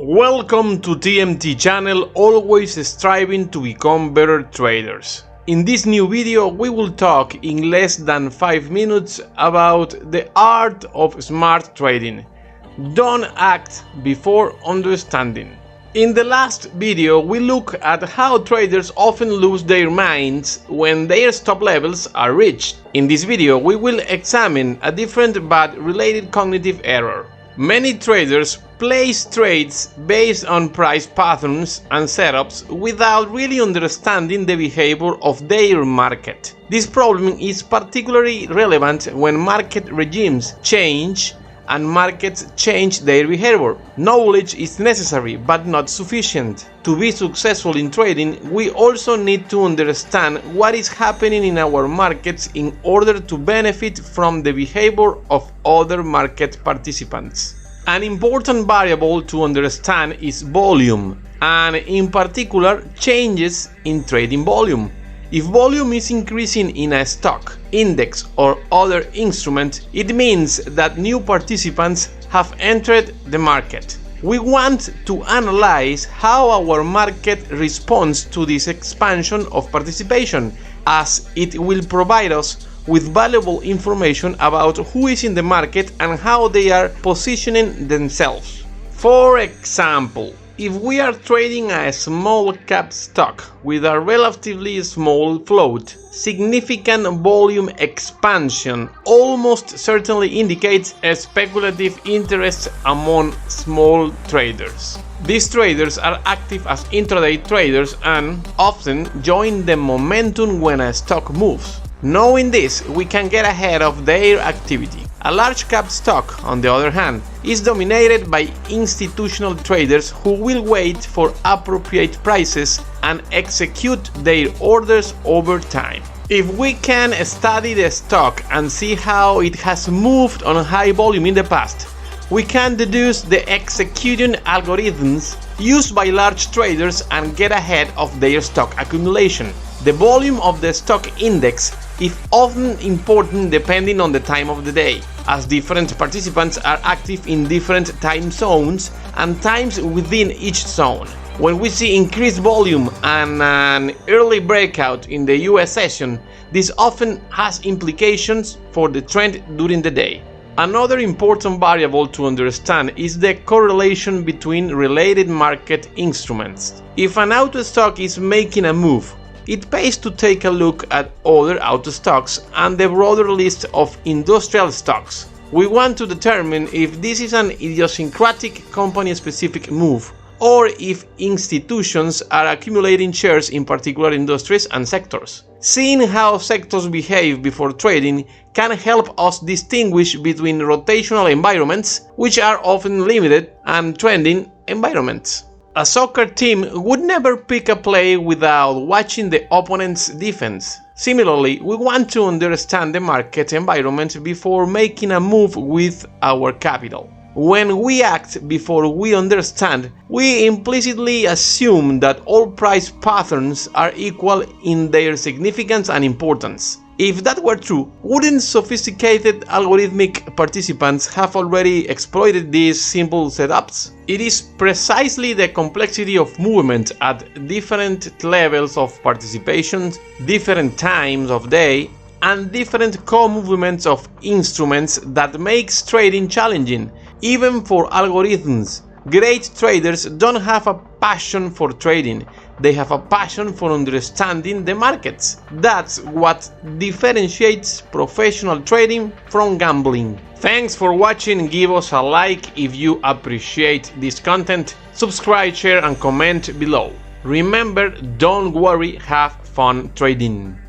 Welcome to TMT channel, always striving to become better traders. In this new video we will talk in less than 5 minutes about the art of smart trading. Don't act before understanding. In the last video we look at how traders often lose their minds when their stop levels are reached. In this video we will examine a different but related cognitive error. Many traders place trades based on price patterns and setups without really understanding the behavior of their market. This problem is particularly relevant when market regimes change and markets change their behavior. Knowledge is necessary but not sufficient. To be successful in trading, we also need to understand what is happening in our markets in order to benefit from the behavior of other market participants. An important variable to understand is volume, and in particular changes in trading volume. If volume is increasing in a stock, index or other instrument, it means that new participants have entered the market. We want to analyze how our market responds to this expansion of participation, as it will provide us with valuable information about who is in the market and how they are positioning themselves. For example, if we are trading a small cap stock with a relatively small float, significant volume expansion almost certainly indicates a speculative interest among small traders. These traders are active as intraday traders and often join the momentum when a stock moves. Knowing this, we can get ahead of their activity. A large cap stock, on the other hand, is dominated by institutional traders who will wait for appropriate prices and execute their orders over time. If we can study the stock and see how it has moved on high volume in the past, we can deduce the execution algorithms used by large traders and get ahead of their stock accumulation. The volume of the stock index is often important depending on the time of the day, as different participants are active in different time zones and times within each zone. When we see increased volume and an early breakout in the US session, this often has implications for the trend during the day. Another important variable to understand is the correlation between related market instruments. If an auto stock is making a move, it pays to take a look at other auto stocks and the broader list of industrial stocks. We want to determine if this is an idiosyncratic company-specific move or if institutions are accumulating shares in particular industries and sectors. Seeing how sectors behave before trading can help us distinguish between rotational environments, which are often limited, and trending environments. A soccer team would never pick a play without watching the opponent's defense. Similarly, we want to understand the market environment before making a move with our capital. When we act before we understand, we implicitly assume that all price patterns are equal in their significance and importance. If that were true, wouldn't sophisticated algorithmic participants have already exploited these simple setups? It is precisely the complexity of movement at different levels of participation, different times of day, and different co-movements of instruments that makes trading challenging, even for algorithms. Great traders don't have a passion for trading, they have a passion for understanding the markets. That's what differentiates professional trading from gambling. Thanks for watching, give us a like if you appreciate this content, subscribe, share and comment below. Remember, don't worry, have fun trading.